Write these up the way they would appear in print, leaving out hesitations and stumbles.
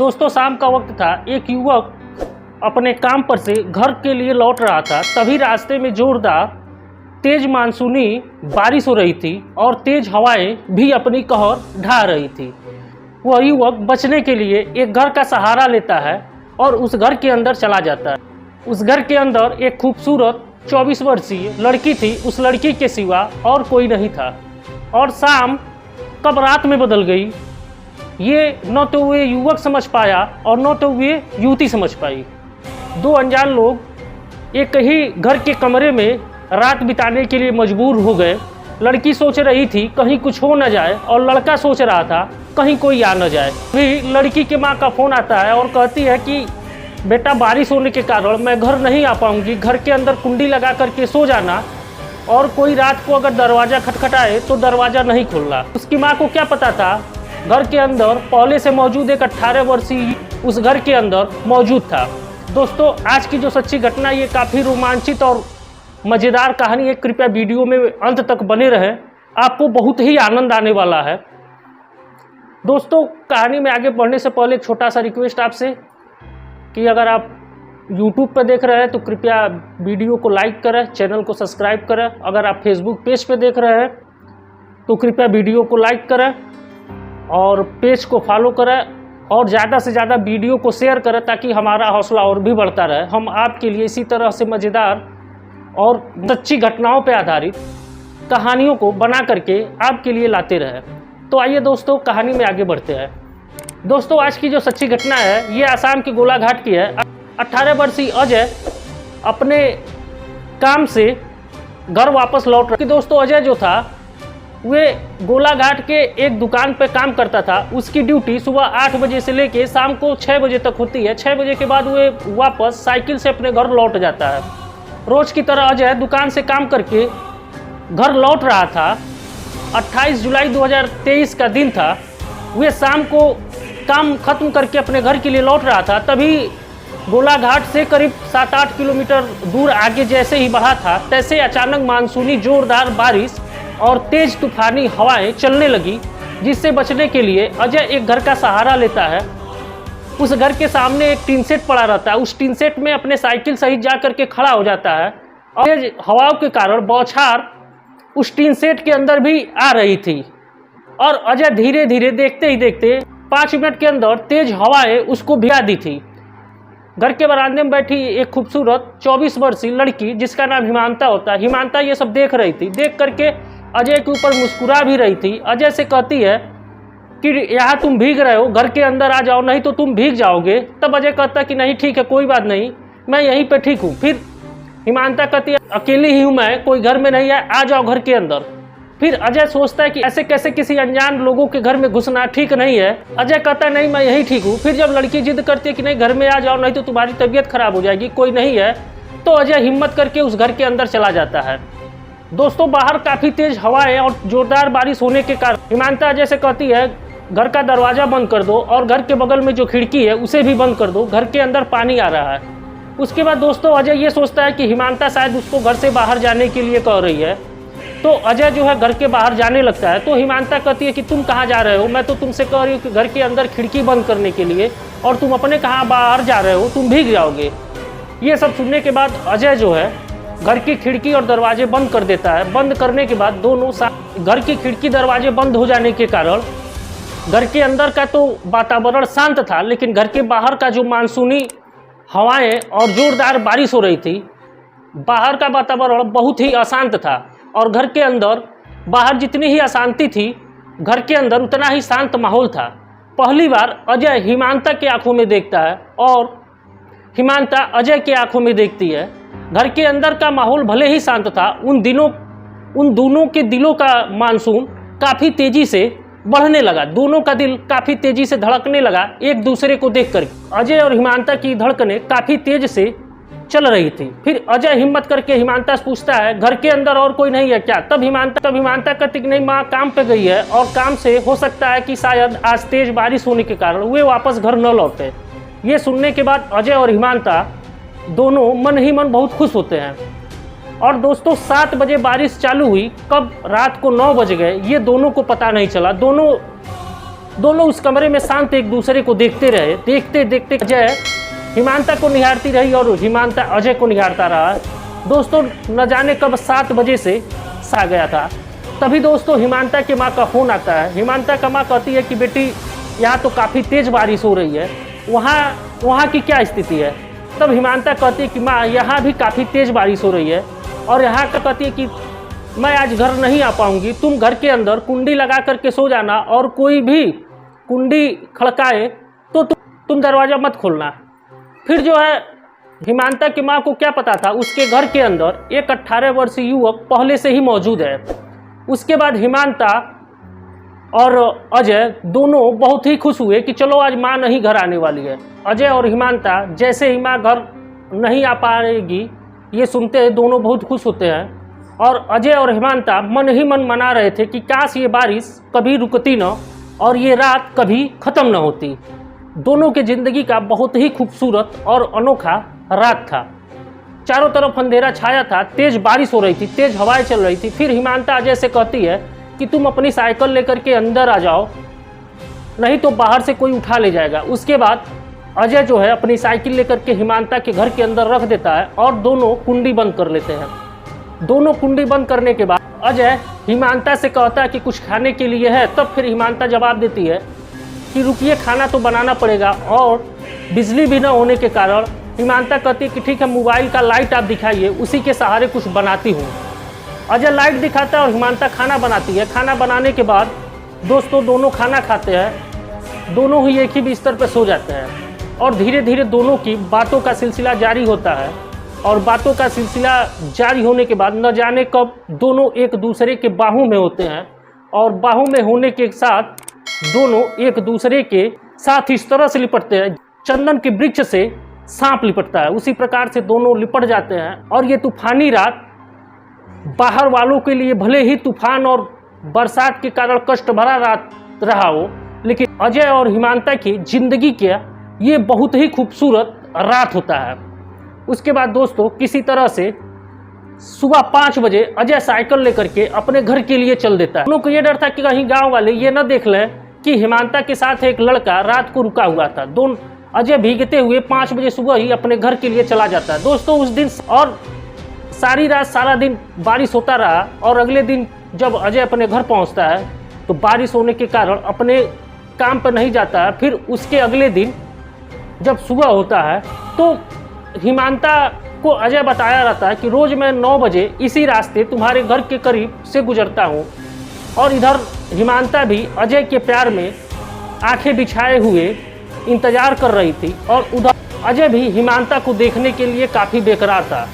दोस्तों शाम का वक्त था। एक युवक अपने काम पर से घर के लिए लौट रहा था। तभी रास्ते में जोरदार तेज मानसूनी बारिश हो रही थी और तेज हवाएं भी अपनी कहर ढा रही थी। वह युवक बचने के लिए एक घर का सहारा लेता है और उस घर के अंदर चला जाता है। उस घर के अंदर एक खूबसूरत 24 वर्षीय लड़की थी। उस लड़की के सिवा और कोई नहीं था। और शाम कब रात में बदल गई ये न तो वे युवक समझ पाया और न तो वे युवती समझ पाई। दो अनजान लोग एक ही घर के कमरे में रात बिताने के लिए मजबूर हो गए। लड़की सोच रही थी कहीं कुछ हो न जाए और लड़का सोच रहा था कहीं कोई आ न जाए। फिर लड़की के माँ का फ़ोन आता है और कहती है कि बेटा बारिश होने के कारण मैं घर नहीं आ पाऊँगी, घर के अंदर कुंडी लगा करके सो जाना और कोई रात को अगर दरवाज़ा खटखटाए तो दरवाज़ा नहीं खोलना। उसकी माँ को क्या पता था घर के अंदर पहले से मौजूद एक 18 वर्षीय उस घर के अंदर मौजूद था। दोस्तों आज की जो सच्ची घटना ये काफ़ी रोमांचित और मज़ेदार कहानी है। कृपया वीडियो में अंत तक बने रहें, आपको बहुत ही आनंद आने वाला है। दोस्तों कहानी में आगे बढ़ने से पहले एक छोटा सा रिक्वेस्ट आपसे कि अगर आप YouTube पर देख रहे हैं तो कृपया वीडियो को लाइक करें, चैनल को सब्सक्राइब करें। अगर आप फेसबुक पेज पे देख रहे हैं तो कृपया वीडियो को लाइक करें और पेज को फॉलो करें और ज़्यादा से ज़्यादा वीडियो को शेयर करें ताकि हमारा हौसला और भी बढ़ता रहे। हम आपके लिए इसी तरह से मज़ेदार और सच्ची घटनाओं पर आधारित कहानियों को बना करके आपके लिए लाते रहे। तो आइए दोस्तों कहानी में आगे बढ़ते हैं। दोस्तों आज की जो सच्ची घटना है ये आसाम के गोलाघाट की है। 18 वर्षीय अजय अपने काम से घर वापस लौट रहे। दोस्तों अजय जो था वे गोलाघाट के एक दुकान पर काम करता था। उसकी ड्यूटी सुबह 8 बजे से लेके शाम को 6 बजे तक होती है। 6 बजे के बाद वे वापस साइकिल से अपने घर लौट जाता है। रोज़ की तरह अजय दुकान से काम करके घर लौट रहा था। 28 जुलाई 2023 का दिन था। वे शाम को काम खत्म करके अपने घर के लिए लौट रहा था। तभी गोलाघाट से करीब 7-8 किलोमीटर दूर आगे जैसे ही बढ़ा था तैसे अचानक मानसूनी जोरदार बारिश और तेज तूफानी हवाएं चलने लगी, जिससे बचने के लिए अजय एक घर का सहारा लेता है। उस घर के सामने एक टीन सेट पड़ा रहता है। उस टीन सेट में अपने साइकिल सहित जा करके खड़ा हो जाता है और तेज हवाओं के कारण बौछार उस टीन सेट के अंदर भी आ रही थी और अजय धीरे धीरे देखते ही देखते 5 मिनट के अंदर तेज हवाएं उसको भिगा दी थी। घर के बरामदे में बैठी एक खूबसूरत 24 वर्षीय लड़की जिसका नाम हिमांता होता है। हिमांता ये सब देख रही थी। देख करके अजय के ऊपर मुस्कुरा भी रही थी। अजय से कहती है कि यहाँ तुम भीग रहे हो, घर के अंदर आ जाओ नहीं तो तुम भीग जाओगे। तब अजय कहता कि नहीं ठीक है कोई बात नहीं, मैं यहीं पे ठीक हूँ। फिर हिमांता कहती है अकेली ही हूँ मैं, कोई घर में नहीं है, आ जाओ घर के अंदर। फिर अजय सोचता है कि ऐसे कैसे किसी अनजान लोगों के घर में घुसना ठीक नहीं है। अजय कहता है नहीं मैं यहीं ठीक हूँ। फिर जब लड़की जिद करती है कि नहीं घर में आ जाओ नहीं तो तुम्हारी तबीयत खराब हो जाएगी, कोई नहीं है, तो अजय हिम्मत करके उस घर के अंदर चला जाता है। दोस्तों बाहर काफ़ी तेज हवाएं और जोरदार बारिश होने के कारण हिमांता अजय से कहती है घर का दरवाज़ा बंद कर दो और घर के बगल में जो खिड़की है उसे भी बंद कर दो, घर के अंदर पानी आ रहा है। उसके बाद दोस्तों अजय ये सोचता है कि हिमांता शायद उसको घर से बाहर जाने के लिए कह रही है। तो अजय जो है घर के बाहर जाने लगता है। तो हिमांता कहती है कि तुम कहाँ जा रहे हो, मैं तो तुमसे कह रही हूँ कि घर के अंदर खिड़की बंद करने के लिए, और तुम अपने कहाँ बाहर जा रहे हो, तुम भीग जाओगे। ये सब सुनने के बाद अजय जो है घर की खिड़की और दरवाजे बंद कर देता है। बंद करने के बाद दोनों घर की खिड़की दरवाजे बंद हो जाने के कारण घर के अंदर का तो वातावरण शांत था, लेकिन घर के बाहर का जो मानसूनी हवाएं और जोरदार बारिश हो रही थी, बाहर का वातावरण बहुत ही अशांत था और घर के अंदर बाहर जितनी ही अशांति थी घर के अंदर उतना ही शांत माहौल था। पहली बार अजय हिमांता के आंखों में देखता है और हिमांता अजय के आंखों में देखती है। घर के अंदर का माहौल भले ही शांत था, उन दोनों के दिलों का मानसून काफ़ी तेज़ी से बढ़ने लगा। दोनों का दिल काफ़ी तेज़ी से धड़कने लगा एक दूसरे को देखकर। अजय और हिमांता की धड़कनें काफ़ी तेज से चल रही थी। फिर अजय हिम्मत करके हिमांता से पूछता है घर के अंदर और कोई नहीं है क्या। तब हिमांता कहती कि नहीं माँ काम पे गई है और काम से हो सकता है कि शायद आज तेज बारिश होने के कारण वे वापस घर न लौटे। ये सुनने के बाद अजय और हिमांता दोनों मन ही मन बहुत खुश होते हैं। और दोस्तों 7 बजे बारिश चालू हुई, कब रात को 9 बज गए ये दोनों को पता नहीं चला। दोनों दोनों उस कमरे में शांत एक दूसरे को देखते रहे। देखते देखते अजय हिमांता को निहारती रही और हिमांता अजय को निहारता रहा। दोस्तों न जाने कब 7 बजे से आ गया था। तभी दोस्तों हिमांता की माँ का फ़ोन आता है। हिमांता का माँ कहती है कि बेटी यहाँ तो काफ़ी तेज़ बारिश हो रही है, वहाँ की क्या स्थिति है। तब हिमांता कहती है कि माँ यहाँ भी काफ़ी तेज़ बारिश हो रही है और यहाँ का कहती है कि मैं आज घर नहीं आ पाऊँगी, तुम घर के अंदर कुंडी लगा करके सो जाना और कोई भी कुंडी खड़काए तो तुम दरवाज़ा मत खोलना। फिर जो है हिमांता की माँ को क्या पता था उसके घर के अंदर एक 18 वर्षीय युवक पहले से ही मौजूद है। उसके बाद हिमांता और अजय दोनों बहुत ही खुश हुए कि चलो आज माँ नहीं घर आने वाली है। अजय और हिमांता जैसे ही माँ घर नहीं आ पाएगी ये सुनते हैं दोनों बहुत खुश होते हैं और अजय और हिमांता मन ही मन मना रहे थे कि काश ये बारिश कभी रुकती न और ये रात कभी ख़त्म न होती। दोनों के ज़िंदगी का बहुत ही खूबसूरत और अनोखा रात था। चारों तरफ अंधेरा छाया था, तेज़ बारिश हो रही थी, तेज़ हवाएं चल रही थी। फिर हिमांता अजय से कहती है कि तुम अपनी साइकिल लेकर के अंदर आ जाओ, नहीं तो बाहर से कोई उठा ले जाएगा। उसके बाद अजय जो है अपनी साइकिल लेकर के हिमांता के घर के अंदर रख देता है और दोनों कुंडी बंद कर लेते हैं। दोनों कुंडी बंद करने के बाद अजय हिमांता से कहता है कि कुछ खाने के लिए है। तब फिर हिमांता जवाब देती है कि रुकिए, खाना तो बनाना पड़ेगा और बिजली भी न होने के कारण हिमांता कहती है कि ठीक है, मोबाइल का लाइट आप दिखाइए, उसी के सहारे कुछ बनाती हूँ। अजय लाइट दिखाता है और हिमांता खाना बनाती है। खाना बनाने के बाद दोस्तों दोनों खाना खाते हैं, दोनों ही एक ही बिस्तर पर सो जाते हैं और धीरे धीरे दोनों की बातों का सिलसिला जारी होता है। और बातों का सिलसिला जारी होने के बाद न जाने कब दोनों एक दूसरे के बाहों में होते हैं और बाहों में होने के साथ दोनों एक दूसरे के साथ इस तरह से लिपटते हैं चंदन के वृक्ष से सांप लिपटता है, उसी प्रकार से दोनों लिपट जाते हैं। और ये तूफानी रात बाहर वालों के लिए भले ही तूफान और बरसात के कारण कष्ट भरा रात रहा हो, लेकिन अजय और हिमांता की जिंदगी के ये बहुत ही खूबसूरत रात होता है। उसके बाद दोस्तों किसी तरह से सुबह 5 बजे अजय साइकिल लेकर के अपने घर के लिए चल देता है। उन लोगों को ये डर था कि कहीं गांव वाले ये न देख लें कि हिमांता के साथ एक लड़का रात को रुका हुआ था। अजय भीगते हुए 5 बजे सुबह ही अपने घर के लिए चला जाता है। दोस्तों उस दिन और सारी रात सारा दिन बारिश होता रहा और अगले दिन जब अजय अपने घर पहुंचता है तो बारिश होने के कारण अपने काम पर नहीं जाता है। फिर उसके अगले दिन जब सुबह होता है तो हिमांता को अजय बताया रहता है कि रोज़ मैं 9 बजे इसी रास्ते तुम्हारे घर के करीब से गुजरता हूँ। और इधर हिमांता भी अजय के प्यार में आंखें बिछाए हुए इंतजार कर रही थी और उधर अजय भी हिमांता को देखने के लिए काफ़ी बेकरार था।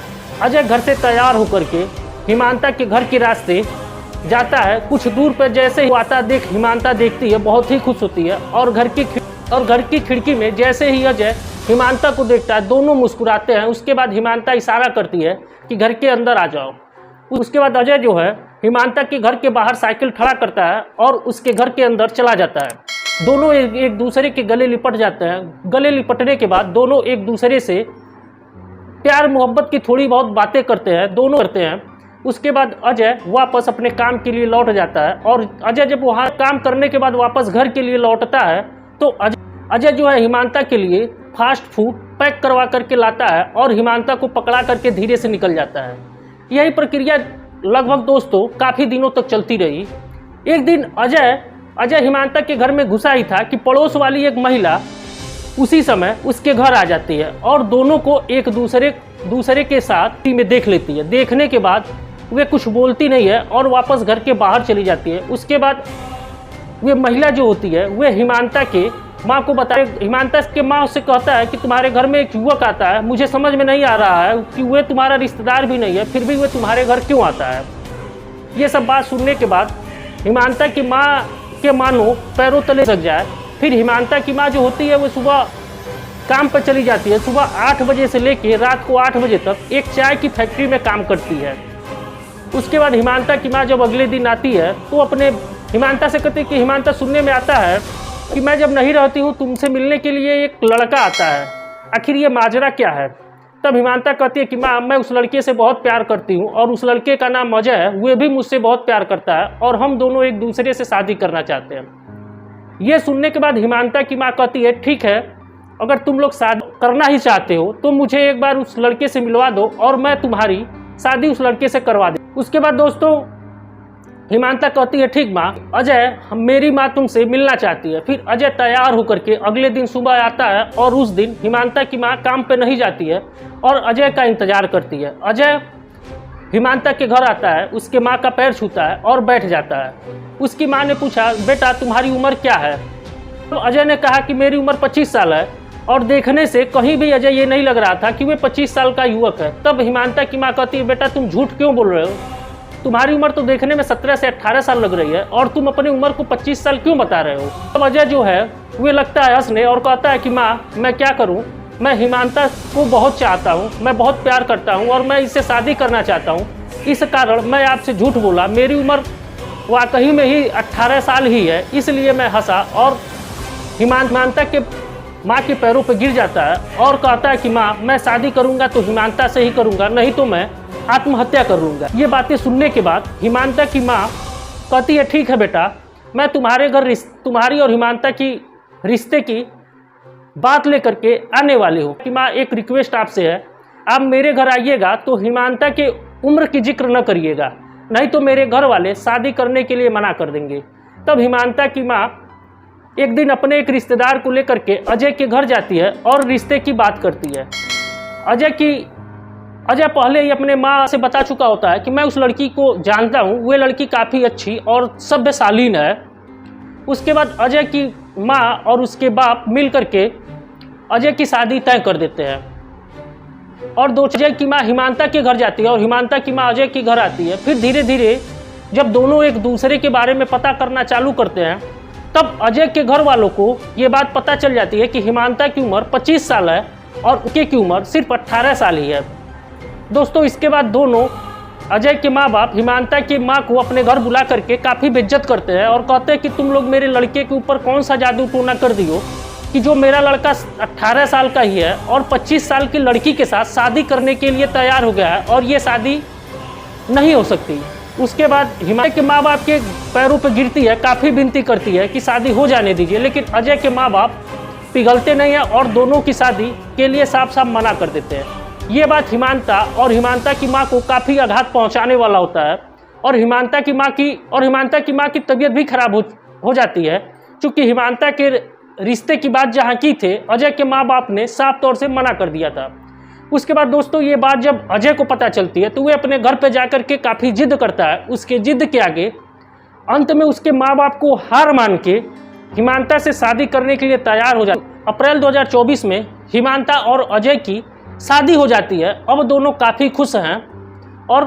अजय घर से तैयार होकर के हिमांता के घर के रास्ते जाता है। कुछ दूर पर जैसे ही आता देख हिमांता देखती है, बहुत ही खुश होती है और घर की खिड़की में जैसे ही अजय हिमांता को देखता है दोनों मुस्कुराते हैं। उसके बाद हिमांता इशारा करती है कि घर के अंदर आ जाओ। उसके बाद अजय जो है हिमांता के घर के बाहर साइकिल खड़ा करता है और उसके घर के अंदर चला जाता है। दोनों एक दूसरे के गले लिपट जाते हैं। गले लिपटने के बाद दोनों एक दूसरे से प्यार मोहब्बत की थोड़ी बहुत बातें करते हैं, दोनों करते हैं। उसके बाद अजय वापस अपने काम के लिए लौट जाता है और अजय जब वहाँ काम करने के बाद वापस घर के लिए लौटता है तो अजय जो है हिमांता के लिए फास्ट फूड पैक करवा करके लाता है और हिमांता को पकड़ा करके धीरे से निकल जाता है। यही प्रक्रिया लगभग दोस्तों काफ़ी दिनों तक चलती रही। एक दिन अजय हिमांता के घर में घुसा ही था कि पड़ोस वाली एक महिला उसी समय उसके घर आ जाती है और दोनों को एक दूसरे के साथ में देख लेती है। देखने के बाद वे कुछ बोलती नहीं है और वापस घर के बाहर चली जाती है। उसके बाद वे महिला जो होती है वे हिमांता के माँ को बताए। हिमांता के माँ उससे कहता है कि तुम्हारे घर में एक युवक आता है, मुझे समझ में नहीं आ रहा है कि वे तुम्हारा रिश्तेदार भी नहीं है, फिर भी वे तुम्हारे घर क्यों आता है। ये सब बात सुनने के बाद हिमांता की माँ के मानो पैरों तले लग जाए। फिर हिमांता की माँ जो होती है वो सुबह काम पर चली जाती है। सुबह 8 बजे से लेकर रात को 8 बजे तक एक चाय की फैक्ट्री में काम करती है। उसके बाद हिमांता की माँ जब अगले दिन आती है तो अपने हिमांता से कहती है कि हिमांता सुनने में आता है कि मैं जब नहीं रहती हूँ तुमसे मिलने के लिए एक लड़का आता है, आखिर ये माजरा क्या है। तब हिमांता कहती है कि माँ मैं उस लड़के से बहुत प्यार करती हूँ और उस लड़के का नाम अजय है, वे भी मुझसे बहुत प्यार करता है और हम दोनों एक दूसरे से शादी करना चाहते हैं। ये सुनने के बाद हिमांता की माँ कहती है ठीक है, अगर तुम लोग शादी करना ही चाहते हो तो मुझे एक बार उस लड़के से मिलवा दो और मैं तुम्हारी शादी उस लड़के से करवा दे। उसके बाद दोस्तों हिमांता कहती है ठीक माँ, अजय मेरी माँ तुमसे मिलना चाहती है। फिर अजय तैयार होकर के अगले दिन सुबह आता है और उस दिन हिमांता की माँ काम पे नहीं जाती है और अजय का इंतजार करती है। अजय हिमांता के घर आता है, उसके माँ का पैर छूता है और बैठ जाता है। उसकी माँ ने पूछा बेटा तुम्हारी उम्र क्या है? तो अजय ने कहा कि मेरी उम्र 25 साल है और देखने से कहीं भी अजय ये नहीं लग रहा था कि वे 25 साल का युवक है। तब हिमांता की माँ कहती है बेटा तुम झूठ क्यों बोल रहे हो, तुम्हारी उम्र तो देखने में 17 से 18 साल लग रही है और तुम अपनी उम्र को 25 साल क्यों बता रहे हो। तब अजय जो है वे लगता है हंसने और कहता है कि माँ मैं क्या करूँ, मैं हिमांता को बहुत चाहता हूँ, मैं बहुत प्यार करता हूँ और मैं इससे शादी करना चाहता हूँ, इस कारण मैं आपसे झूठ बोला। मेरी उम्र वाकई में ही 18 साल ही है, इसलिए मैं हंसा। और हिमांता के माँ के पैरों पर गिर जाता है और कहता है कि माँ मैं शादी करूँगा तो हिमांता से ही करूँगा, नहीं तो मैं आत्महत्या कर लूँगा। ये बातें सुनने के बाद हिमांता की माँ कहती है ठीक है बेटा, मैं तुम्हारे घर तुम्हारी और हिमांता की रिश्ते की बात लेकर के आने वाली हूँ कि माँ एक रिक्वेस्ट आपसे है, आप मेरे घर आइएगा तो हिमांता के उम्र की जिक्र न करिएगा, नहीं तो मेरे घर वाले शादी करने के लिए मना कर देंगे। तब हिमांता की माँ एक दिन अपने एक रिश्तेदार को लेकर के अजय के घर जाती है और रिश्ते की बात करती है। अजय पहले ही अपने माँ से बता चुका होता है कि मैं उस लड़की को जानता हूँ, वो लड़की काफ़ी अच्छी और सभ्यशालीन है। उसके बाद अजय की माँ और उसके बाप मिल करके अजय की शादी तय कर देते हैं। और अजय की माँ हिमांता के घर जाती है और हिमांता की माँ अजय के घर आती है। फिर धीरे धीरे जब दोनों एक दूसरे के बारे में पता करना चालू करते हैं तब अजय के घर वालों को ये बात पता चल जाती है कि हिमांता की उम्र 25 साल है और उनके की उम्र सिर्फ 18 साल ही है। दोस्तों इसके बाद दोनों अजय के माँ बाप हिमांता की माँ को अपने घर बुला करके काफ़ी बेइज्जत करते हैं और कहते हैं कि तुम लोग मेरे लड़के के ऊपर कौन सा जादू टोना कर दियो कि जो मेरा लड़का 18 साल का ही है और 25 साल की लड़की के साथ शादी करने के लिए तैयार हो गया है और ये शादी नहीं हो सकती। उसके बाद हिमांता के माँ बाप के पैरों पर गिरती है, काफ़ी विनती करती है कि शादी हो जाने दीजिए, लेकिन अजय के माँ बाप पिघलते नहीं हैं और दोनों की शादी के लिए साफ साफ मना कर देते हैं। ये बात हिमांता और हिमांता की माँ को काफ़ी आघात पहुँचाने वाला होता है और हिमांता की माँ की तबीयत भी खराब हो जाती है, क्योंकि हिमांता के रिश्ते की बात जहाँ की थे अजय के माँ बाप ने साफ तौर से मना कर दिया था। उसके बाद दोस्तों ये बात जब अजय को पता चलती है तो वह अपने घर पे जाकर के काफ़ी जिद करता है। उसके जिद के आगे अंत में उसके माँ बाप को हार मान के हिमांता से शादी करने के लिए तैयार हो जाता। अप्रैल 2024 में हिमांता और अजय की शादी हो जाती है। अब दोनों काफ़ी खुश हैं और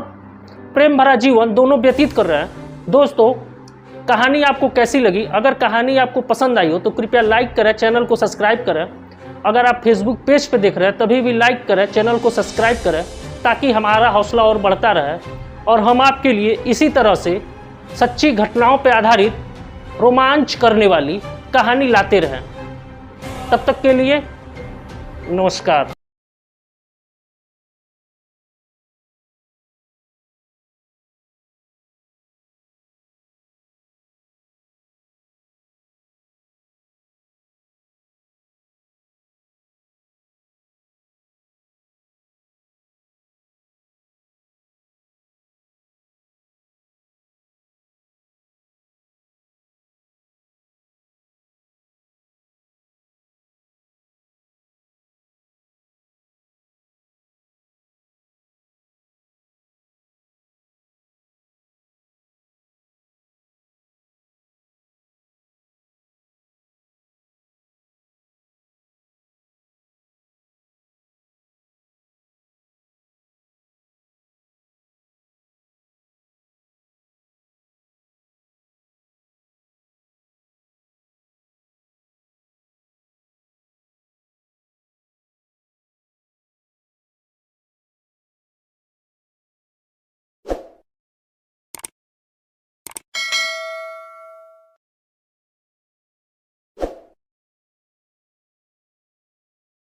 प्रेम भरा जीवन दोनों व्यतीत कर रहे हैं। दोस्तों कहानी आपको कैसी लगी? अगर कहानी आपको पसंद आई हो तो कृपया लाइक करें, चैनल को सब्सक्राइब करें। अगर आप फेसबुक पेज पे देख रहे हैं तभी भी लाइक करें, चैनल को सब्सक्राइब करें, ताकि हमारा हौसला और बढ़ता रहे और हम आपके लिए इसी तरह से सच्ची घटनाओं पर आधारित रोमांच करने वाली कहानी लाते रहें। तब तक के लिए नमस्कार।